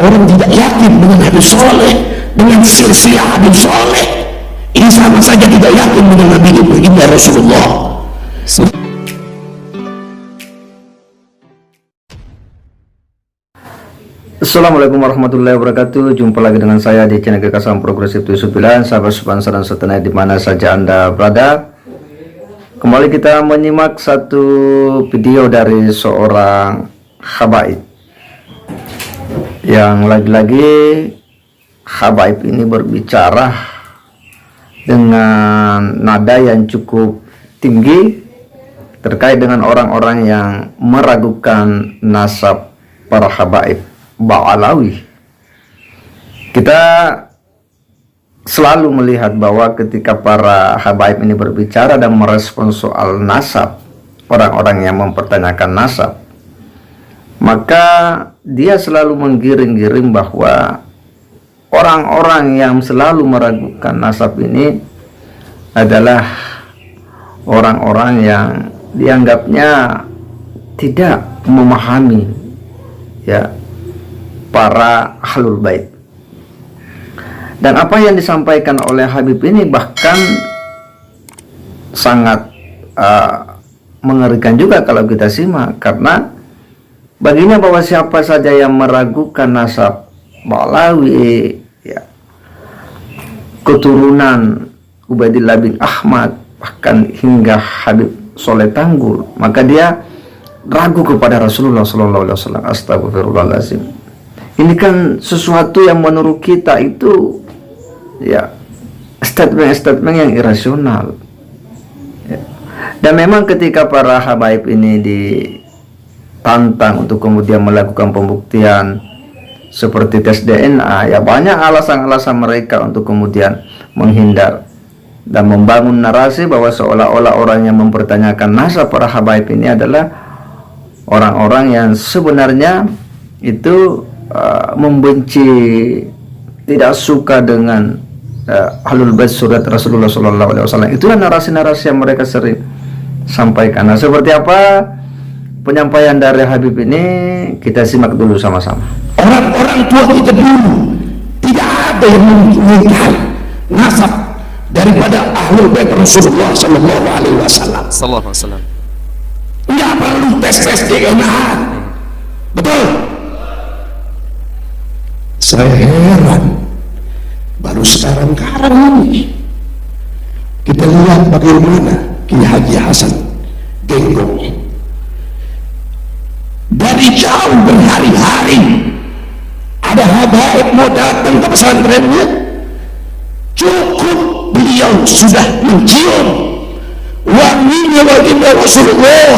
orang tidak yakin dengan hadis soleh, dengan silsilah hadis soleh, ini sama saja tidak yakin dengan Nabi baginda Rasulullah. Assalamualaikum warahmatullahi wabarakatuh. Jumpa lagi dengan saya di channel Kekasaran Progresif 79. Sahabat sepansa dan setanah di mana saja Anda berada. Kembali kita menyimak satu video dari seorang habaib, yang lagi-lagi habaib ini berbicara dengan nada yang cukup tinggi terkait dengan orang-orang yang meragukan nasab para habaib Ba'alawi. Kita selalu melihat bahwa ketika para habaib ini berbicara dan merespon soal nasab, orang-orang yang mempertanyakan nasab, maka dia selalu menggiring-giring bahwa orang-orang yang selalu meragukan nasab ini adalah orang-orang yang dianggapnya tidak memahami para ahlul bait. Dan apa yang disampaikan oleh Habib ini bahkan sangat mengerikan juga kalau kita simak, karena baginya bahwa siapa saja yang meragukan nasab Ba'alawi, keturunan Ubaidillah bin Ahmad, bahkan hingga Habib Soleh Tanggul, maka dia ragu kepada Rasulullah SAW. Astagfirullahaladzim. Ini kan sesuatu yang menurut kita itu statement-statement yang irasional. Dan memang ketika para habaib ini ditantang untuk kemudian melakukan pembuktian seperti tes DNA, banyak alasan-alasan mereka untuk kemudian menghindar dan membangun narasi bahwa seolah-olah orang yang mempertanyakan nasab para habaib ini adalah orang-orang yang sebenarnya itu membenci, tidak suka dengan ahlul bait surat Rasulullah SAW. Itulah narasi-narasi yang mereka sering sampaikan. Nah, seperti apa penyampaian dari Habib ini, kita simak dulu sama-sama. Orang-orang tua kita dulu tidak ada yang menginginkan nasab daripada ahlul bait Rasulullah SAW. Tidak perlu tes DNA. Betul. Saya heran, baru sekarang ini kita lihat bagaimana Kiai Haji Hasan Genggong dari jauh berhari-hari ada habaib mau datang ke pesantrennya, cukup beliau sudah mencium wanginya baginda Rasulullah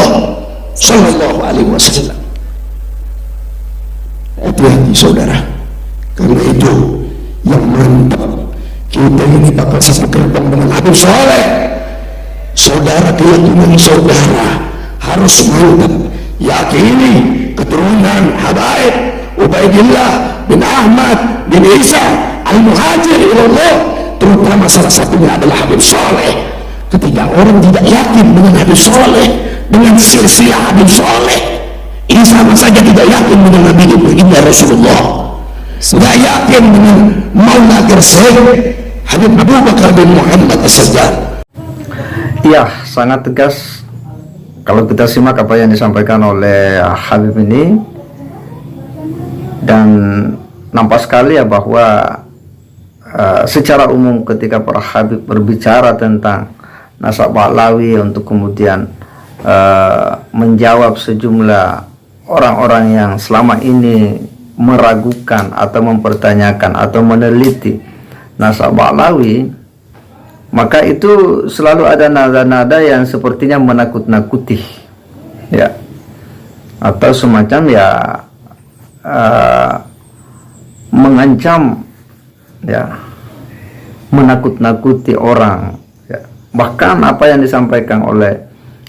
Sallallahu Alaihi Wasallam. Hati-hati saudara, karena itu yang mantap kita ini bakal sesekepang dengan Habib Soleh. Saudara, keyakinan saudara harus mantap, yakini keturunan habaib Ubaidillah bin Ahmad bin Isa al-Muhajir ilallah, terutama salah satunya adalah Habib Soleh. Ketika orang tidak yakin dengan Habib Soleh, dengan silsilah Habib Soleh, ini sama saja tidak yakin dengan Nabi baginda Rasulullah, tidak yakin dengan Maula Gerseng Habib Abu Bakar bin Muhammad As-Sajjad. Iya, sangat tegas kalau kita simak apa yang disampaikan oleh Habib ini, dan nampak sekali bahwa secara umum ketika para Habib berbicara tentang nasab Ba'alawi untuk kemudian menjawab sejumlah orang-orang yang selama ini meragukan atau mempertanyakan atau meneliti nasab Ba'alawi, maka itu selalu ada nada-nada yang sepertinya menakut-nakuti, atau semacam mengancam, menakut-nakuti orang. Bahkan apa yang disampaikan oleh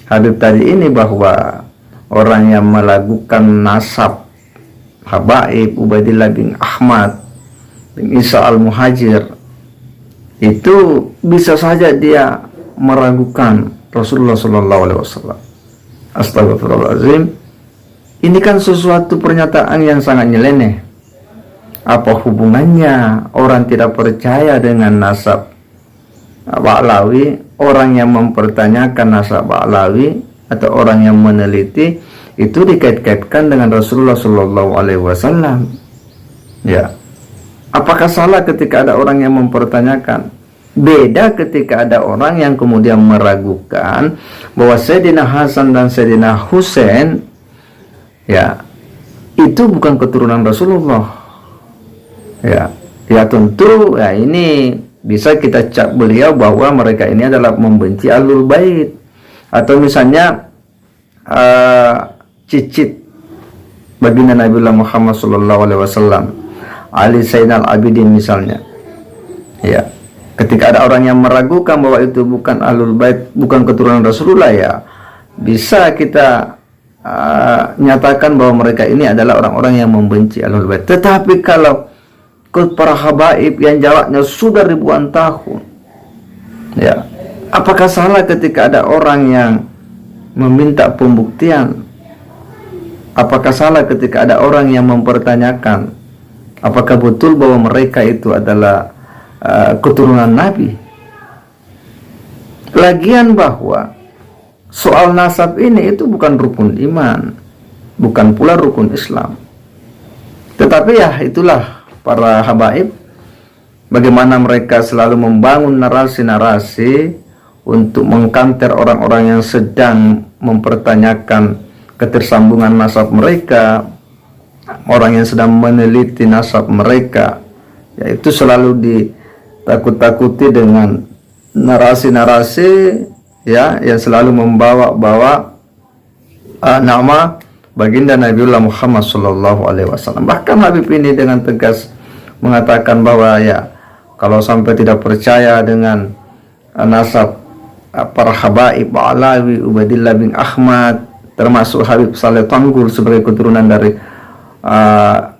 Habib tadi ini, bahwa orang yang melakukan nasab habaib Ubaidillah bin Ahmad bin Isa al-Muhajir itu bisa saja dia meragukan Rasulullah SAW. Astagfirullahaladzim. Ini kan sesuatu pernyataan yang sangat nyeleneh. Apa hubungannya orang tidak percaya dengan nasab Ba'lawi, orang yang mempertanyakan nasab Ba'lawi atau orang yang meneliti itu dikait-kaitkan dengan Rasulullah Shallallahu Alaihi Wasallam? Ya, apakah salah ketika ada orang yang mempertanyakan? Beda ketika ada orang yang kemudian meragukan bahwa Sayyidina Hasan dan Sayyidina Husain, ya, itu bukan keturunan Rasulullah. Ya, ya tentu ya ini bisa kita cap beliau bahwa mereka ini adalah membenci Ahlul Bait, atau misalnya cicit baginda Nabiullah Muhammad sallallahu alaihi wasallam, Ali Zainal Abidin misalnya. Ya, ketika ada orang yang meragukan bahwa itu bukan Ahlul Bait, bukan keturunan Rasulullah, ya bisa kita nyatakan bahwa mereka ini adalah orang-orang yang membenci Ahlul Bait. Tetapi kalau para habaib yang jaraknya sudah ribuan tahun, ya, apakah salah ketika ada orang yang meminta pembuktian? Apakah salah ketika ada orang yang mempertanyakan apakah betul bahwa mereka itu adalah keturunan Nabi? Lagian bahwa soal nasab ini itu bukan rukun iman, bukan pula rukun Islam. Tetapi ya itulah para habaib, bagaimana mereka selalu membangun narasi-narasi untuk mengkanter orang-orang yang sedang mempertanyakan ketersambungan nasab mereka, orang yang sedang meneliti nasab mereka, yaitu selalu ditakut-takuti dengan narasi-narasi, ya, yang selalu membawa-bawa nama baginda Nabiullah Muhammad sallallahu alaihi wasallam. Bahkan Habib ini dengan tegas mengatakan bahwa ya, kalau sampai tidak percaya dengan nasab para habaib Ba'lawi, Ubaidillah bin Ahmad, termasuk Habib Saleh Tanggul sebagai keturunan dari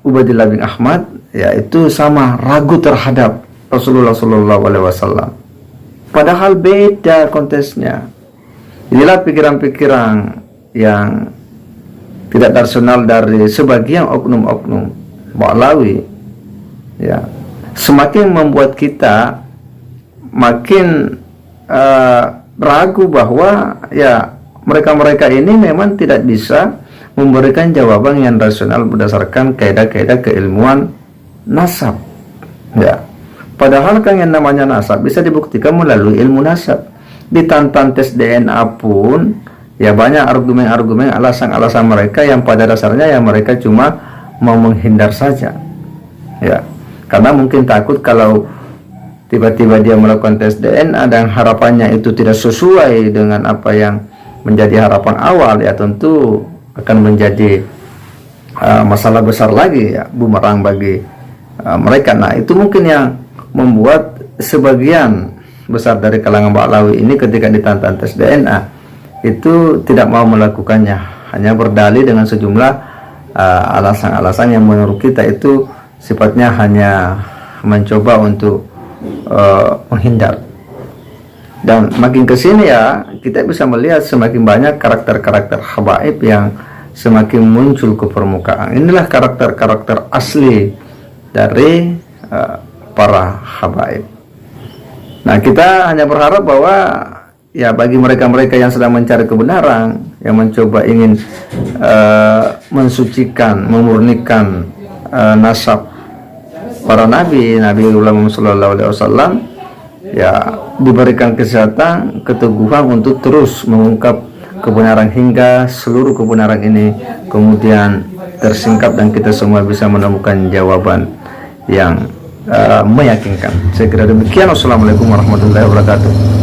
Ubaidillah bin Ahmad, ya itu sama ragu terhadap Rasulullah sallallahu alaihi wasallam. Padahal beda konteksnya. Inilah pikiran-pikiran yang tidak rasional dari sebagian oknum-oknum Ba'lawi, ya, semakin membuat kita makin ragu bahwa ya mereka-mereka ini memang tidak bisa memberikan jawaban yang rasional berdasarkan kaidah-kaidah keilmuan nasab. Ya, padahal kan yang namanya nasab bisa dibuktikan melalui ilmu nasab. Ditantang tes DNA pun, ya banyak argumen-argumen, alasan-alasan mereka yang pada dasarnya ya mereka cuma mau menghindar saja. Ya, karena mungkin takut kalau tiba-tiba dia melakukan tes DNA dan harapannya itu tidak sesuai dengan apa yang menjadi harapan awal, ya tentu akan menjadi masalah besar lagi, ya, bumerang bagi mereka. Nah, itu mungkin yang membuat sebagian besar dari kalangan Ba'lawi ini ketika ditantang tes DNA itu tidak mau melakukannya, hanya berdalih dengan sejumlah alasan-alasan yang menurut kita itu sifatnya hanya mencoba untuk menghindar. Dan makin kesini ya kita bisa melihat semakin banyak karakter-karakter habaib yang semakin muncul ke permukaan. Inilah karakter-karakter asli dari para habaib. Nah, kita hanya berharap bahwa ya bagi mereka-mereka yang sedang mencari kebenaran, yang mencoba ingin mensucikan, memurnikan nasab para nabi Muhammad sallallahu alaihi wasallam, ya diberikan kesehatan, keteguhan untuk terus mengungkap kebenaran hingga seluruh kebenaran ini kemudian tersingkap dan kita semua bisa menemukan jawaban yang meyakinkan. Saya kira demikian. Wassalamualaikum warahmatullahi wabarakatuh.